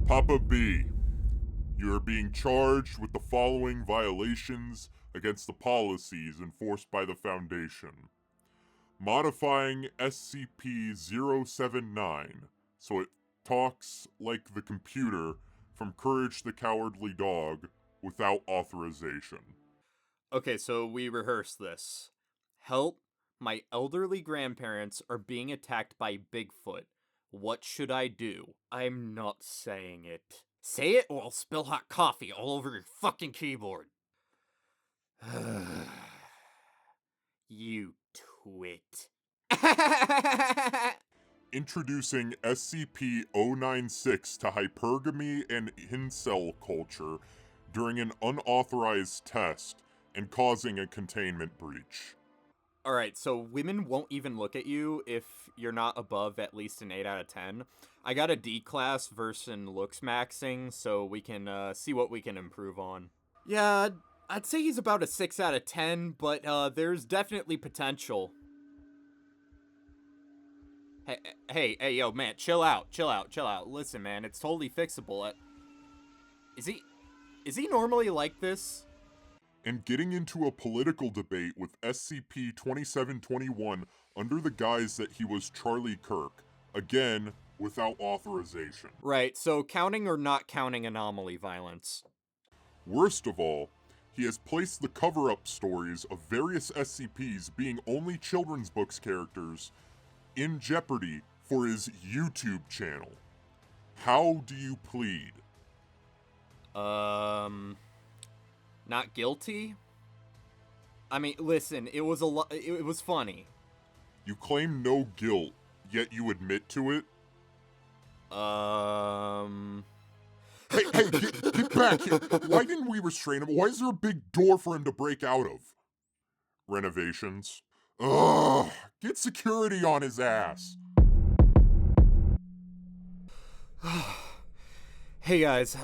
Papa B, you are being charged with the following violations against the policies enforced by the Foundation. Modifying SCP-079 so it talks like the computer from Courage the Cowardly Dog without authorization. Okay, so we rehearse this. Help, my elderly grandparents are being attacked by Bigfoot. What should I do? I'm not saying it. Say it or I'll spill hot coffee all over your fucking keyboard. You twit. Introducing SCP-096 to hypergamy and incel culture during an unauthorized test and causing a containment breach. Alright, so women won't even look at you if you're not above at least an 8 out of 10. I got a D class versus in looks maxing, so we can see what we can improve on. Yeah, I'd say he's about a 6 out of 10, but there's definitely potential. Hey, yo, man, chill out. Listen, man, it's totally fixable. Is he normally like this? And getting into a political debate with SCP-2721 under the guise that he was Charlie Kirk, again, without authorization. Right, so counting or not counting anomaly violence. Worst of all, he has placed the cover-up stories of various SCPs being only children's books characters in jeopardy for his YouTube channel. How do you plead? Not guilty? I mean, listen, it was it was funny. You claim no guilt, yet you admit to it? Hey, get back here! Why didn't we restrain him? Why is there a big door for him to break out of? Renovations. Ugh! Get security on his ass! Hey guys,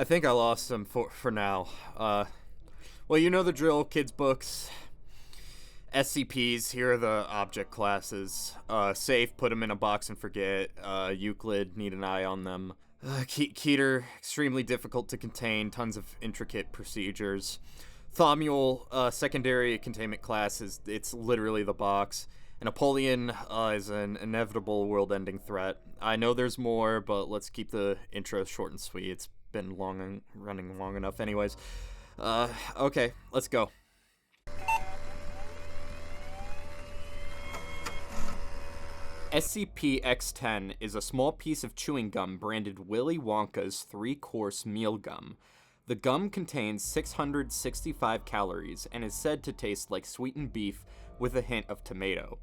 I think I lost him for now. Well, you know the drill, kids' books. SCPs, here are the object classes. Safe, put them in a box and forget. Euclid, need an eye on them. Keter, extremely difficult to contain, tons of intricate procedures. Thomule, secondary containment class, it's literally the box. And Apollyon is an inevitable world-ending threat. I know there's more, but let's keep the intro short and sweet. It's been running long enough anyways. Okay, let's go. SCP-X10 is a small piece of chewing gum branded Willy Wonka's 3-course meal gum. The gum contains 665 calories and is said to taste like sweetened beef with a hint of tomato.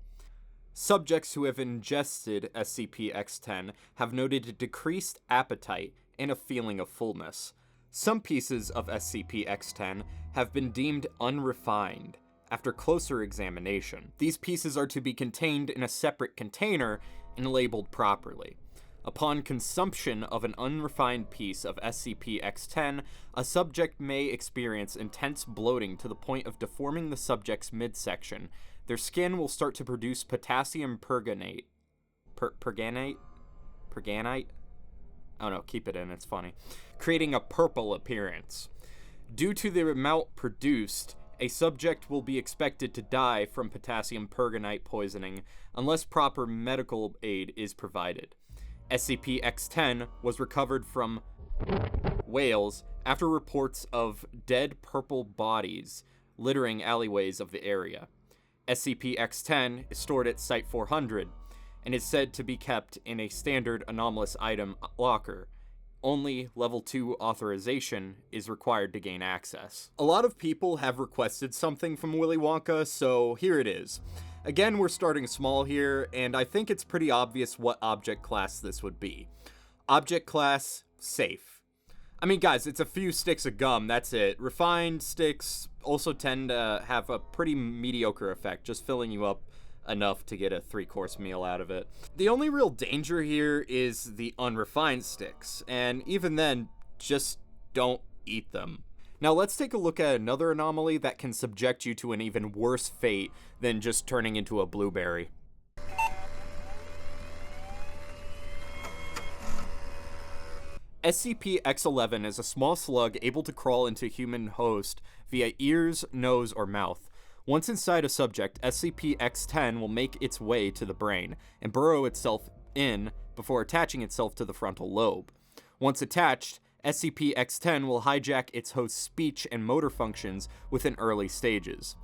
Subjects who have ingested SCP-X10 have noted a decreased appetite and a feeling of fullness. Some pieces of SCP-X10 have been deemed unrefined after closer examination. These pieces are to be contained in a separate container and labeled properly. Upon consumption of an unrefined piece of SCP-X10, a subject may experience intense bloating to the point of deforming the subject's midsection. Their skin will start to produce potassium perganate. Perganate? Oh no, keep it in, it's funny. Creating a purple appearance. Due to the amount produced, a subject will be expected to die from potassium perganate poisoning unless proper medical aid is provided. SCP-X10 was recovered from Wales after reports of dead purple bodies littering alleyways of the area. SCP-X10 is stored at Site-400 and is said to be kept in a standard anomalous item locker. Only Level 2 authorization is required to gain access. A lot of people have requested something from Willy Wonka, so here it is. Again, we're starting small here, and I think it's pretty obvious what object class this would be. Object class, safe. I mean, guys, it's a few sticks of gum, that's it. Refined sticks also tend to have a pretty mediocre effect, just filling you up enough to get a 3-course meal out of it. The only real danger here is the unrefined sticks, and even then, just don't eat them. Now let's take a look at another anomaly that can subject you to an even worse fate than just turning into a blueberry. SCP-X11 is a small slug able to crawl into human host via ears, nose, or mouth. Once inside a subject, SCP-X10 will make its way to the brain and burrow itself in before attaching itself to the frontal lobe. Once attached, SCP-X10 will hijack its host's speech and motor functions within early stages.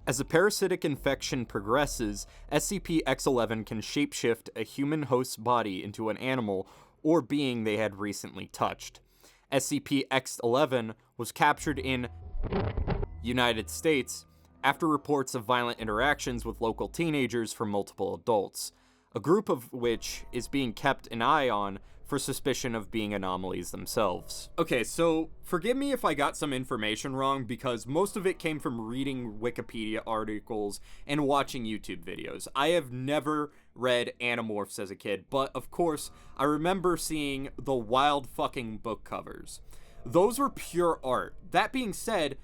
As a parasitic infection progresses, SCP-X11 can shapeshift a human host's body into an animal or being they had recently touched. SCP-X11 was captured in United States after reports of violent interactions with local teenagers from multiple adults, a group of which is being kept an eye on for suspicion of being anomalies themselves. Okay, so forgive me if I got some information wrong because most of it came from reading Wikipedia articles and watching YouTube videos. I have never read Animorphs as a kid, but of course, I remember seeing the wild fucking book covers. Those were pure art. That being said,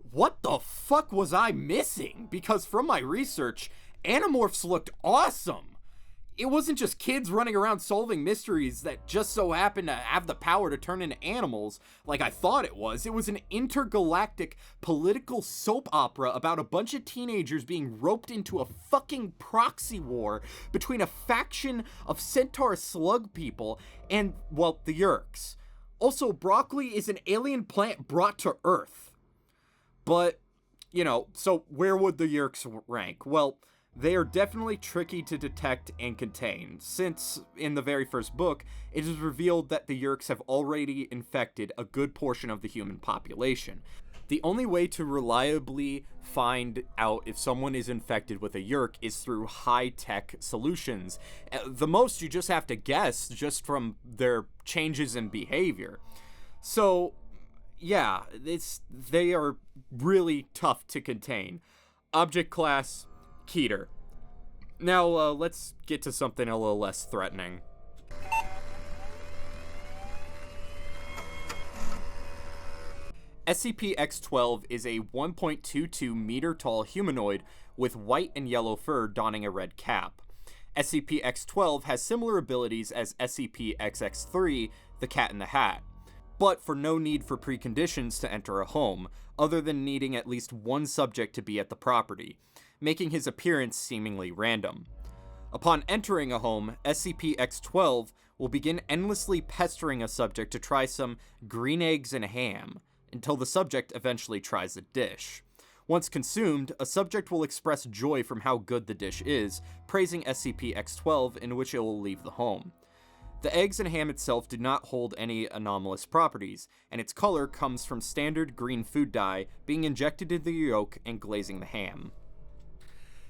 what the fuck was I missing? Because from my research, Animorphs looked awesome. It wasn't just kids running around solving mysteries that just so happened to have the power to turn into animals like I thought it was. It was an intergalactic political soap opera about a bunch of teenagers being roped into a fucking proxy war between a faction of centaur slug people and, well, the Yeerks. Also, broccoli is an alien plant brought to Earth. But, so where would the Yeerks rank? Well, they are definitely tricky to detect and contain, since, in the very first book, it is revealed that the Yeerks have already infected a good portion of the human population. The only way to reliably find out if someone is infected with a Yeerk is through high-tech solutions. The most you just have to guess just from their changes in behavior. So, yeah, they are really tough to contain. Object class, Keter. Now, let's get to something a little less threatening. SCP-X12 is a 1.22 meter tall humanoid with white and yellow fur donning a red cap. SCP-X12 has similar abilities as SCP-XX3, the Cat in the Hat, but for no need for preconditions to enter a home, other than needing at least one subject to be at the property, making his appearance seemingly random. Upon entering a home, SCP-X12 will begin endlessly pestering a subject to try some green eggs and ham, until the subject eventually tries the dish. Once consumed, a subject will express joy from how good the dish is, praising SCP-X12, in which it will leave the home. The eggs and ham itself do not hold any anomalous properties, and its color comes from standard green food dye being injected into the yolk and glazing the ham.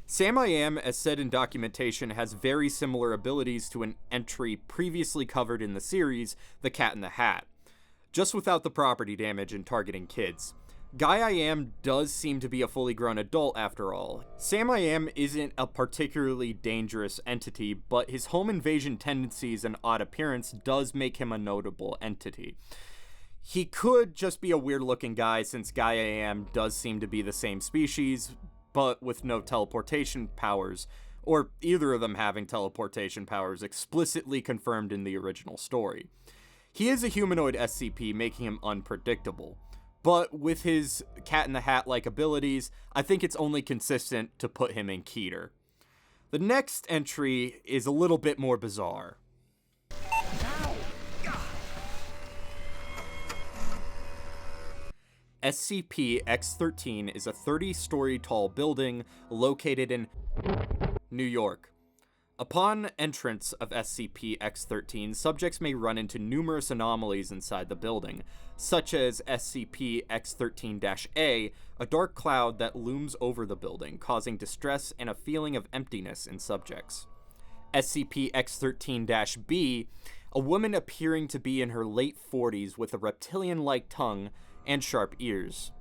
Sam-I-Am, as said in documentation, has very similar abilities to an entry previously covered in the series, the Cat in the Hat, just without the property damage and targeting kids. Guy-I-Am does seem to be a fully grown adult after all. Sam-I-Am isn't a particularly dangerous entity, but his home invasion tendencies and odd appearance does make him a notable entity. He could just be a weird-looking guy since Guy-I-Am does seem to be the same species, but with no teleportation powers, or either of them having teleportation powers explicitly confirmed in the original story. He is a humanoid SCP, making him unpredictable. But with his Cat in the Hat-like abilities, I think it's only consistent to put him in Keter. The next entry is a little bit more bizarre. SCP-X13 is a 30-story tall building located in New York. Upon entrance of SCP-X13, subjects may run into numerous anomalies inside the building, such as SCP-X13-A, a dark cloud that looms over the building, causing distress and a feeling of emptiness in subjects. SCP-X13-B, a woman appearing to be in her late 40s with a reptilian-like tongue and sharp ears.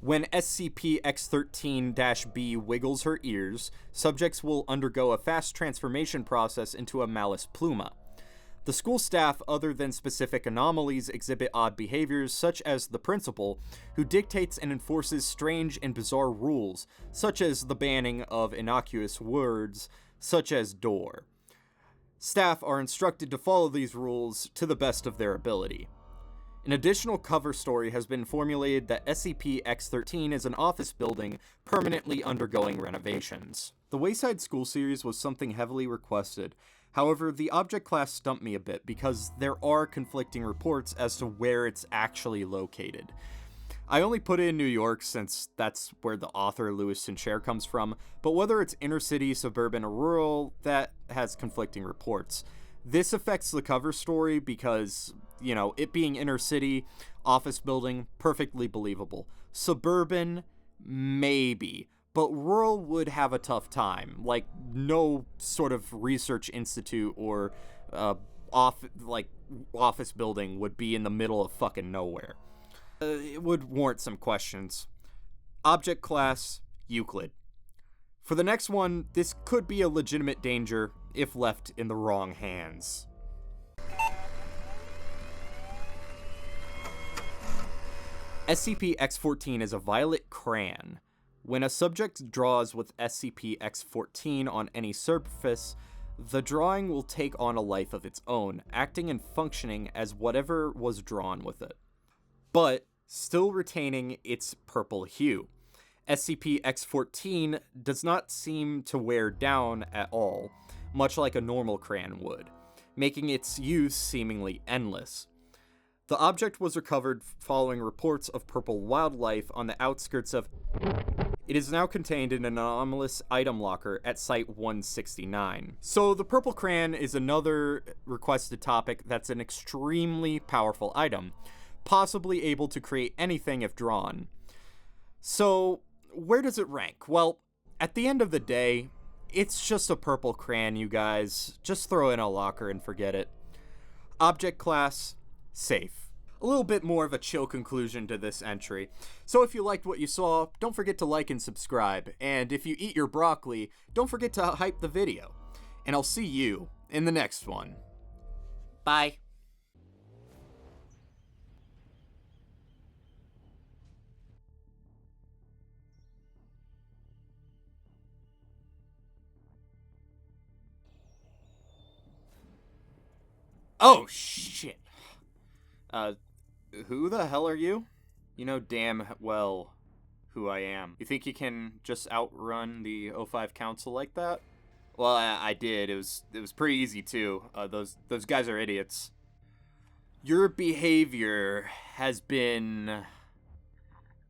When SCP-X13-B wiggles her ears, subjects will undergo a fast transformation process into a Malus Pluma. The school staff, other than specific anomalies, exhibit odd behaviors, such as the principal, who dictates and enforces strange and bizarre rules, such as the banning of innocuous words, such as door. Staff are instructed to follow these rules to the best of their ability. An additional cover story has been formulated that SCP-X13 is an office building permanently undergoing renovations. The Wayside School series was something heavily requested. However, the object class stumped me a bit because there are conflicting reports as to where it's actually located. I only put it in New York since that's where the author Louis Sinclair comes from, but whether it's inner city, suburban, or rural, that has conflicting reports. This affects the cover story because, it being inner city, office building, perfectly believable. Suburban, maybe, but rural would have a tough time. Like, no sort of research institute or office building would be in the middle of fucking nowhere. It would warrant some questions. Object class, Euclid. For the next one, this could be a legitimate danger if left in the wrong hands. SCP-X14 is a violet crayon. When a subject draws with SCP-X14 on any surface, the drawing will take on a life of its own, acting and functioning as whatever was drawn with it, but still retaining its purple hue. SCP-X14 does not seem to wear down at all, much like a normal crayon would, making its use seemingly endless. The object was recovered following reports of purple wildlife on the outskirts of... It is now contained in an anomalous item locker at Site-169. So the purple crayon is another requested topic that's an extremely powerful item, possibly able to create anything if drawn. So, where does it rank? Well, at the end of the day, it's just a purple crayon, you guys. Just throw it in a locker and forget it. Object class, safe. A little bit more of a chill conclusion to this entry. So if you liked what you saw, don't forget to like and subscribe. And if you eat your broccoli, don't forget to hype the video. And I'll see you in the next one. Bye. Oh, shit. Who the hell are you? You know damn well who I am. You think you can just outrun the O5 Council like that? Well, I did. It was pretty easy, too. Those guys are idiots. Your behavior has been...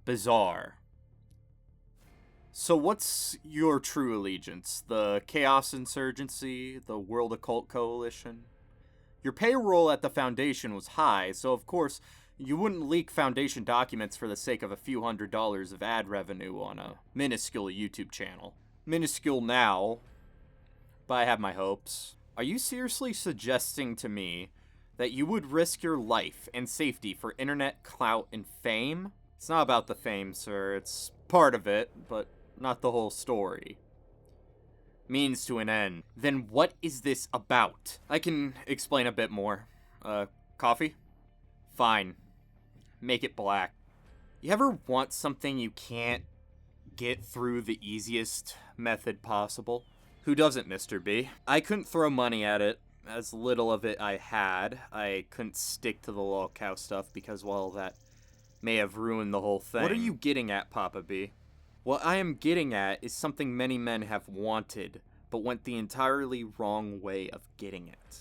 bizarre. So what's your true allegiance? The Chaos Insurgency? The World Occult Coalition? Your payroll at the Foundation was high, so of course, you wouldn't leak Foundation documents for the sake of a few $100s of ad revenue on a minuscule YouTube channel. Minuscule now, but I have my hopes. Are you seriously suggesting to me that you would risk your life and safety for internet clout and fame? It's not about the fame, sir. It's part of it, but not the whole story. Means to an end. Then what is this about? I can explain a bit more. Coffee? Fine. Make it black. You ever want something you can't get through the easiest method possible? Who doesn't, Mr. B? I couldn't throw money at it. As little of it I had. I couldn't stick to the lol cow stuff because, well, that may have ruined the whole thing. What are you getting at, Papa B? What I am getting at is something many men have wanted, but went the entirely wrong way of getting it.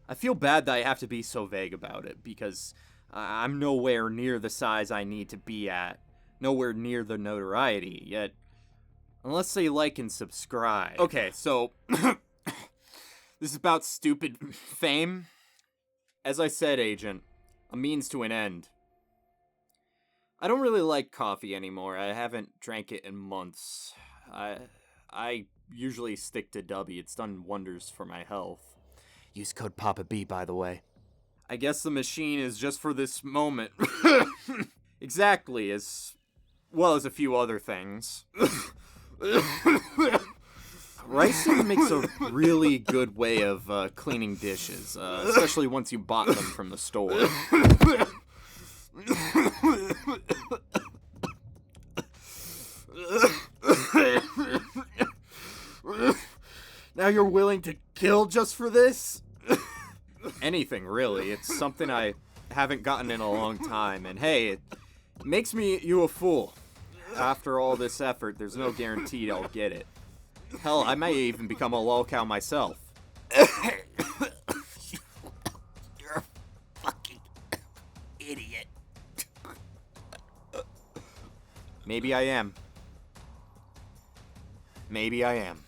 I feel bad that I have to be so vague about it, because I'm nowhere near the size I need to be at, nowhere near the notoriety, yet, unless they like and subscribe. Okay, so, this is about stupid fame. As I said, Agent, a means to an end. I don't really like coffee anymore. I haven't drank it in months. I usually stick to Dubby. It's done wonders for my health. Use code PAPA-B, by the way. I guess the machine is just for this moment. Exactly, as well as a few other things. Ricing makes a really good way of cleaning dishes, especially once you bought them from the store. Now Now you're willing to kill just for this? Anything, really. It's something I haven't gotten in a long time, and hey, it makes you a fool. After all this effort, there's no guarantee I'll get it. Hell, I may even become a lolcow myself. You're a fucking idiot. Maybe I am. Maybe I am.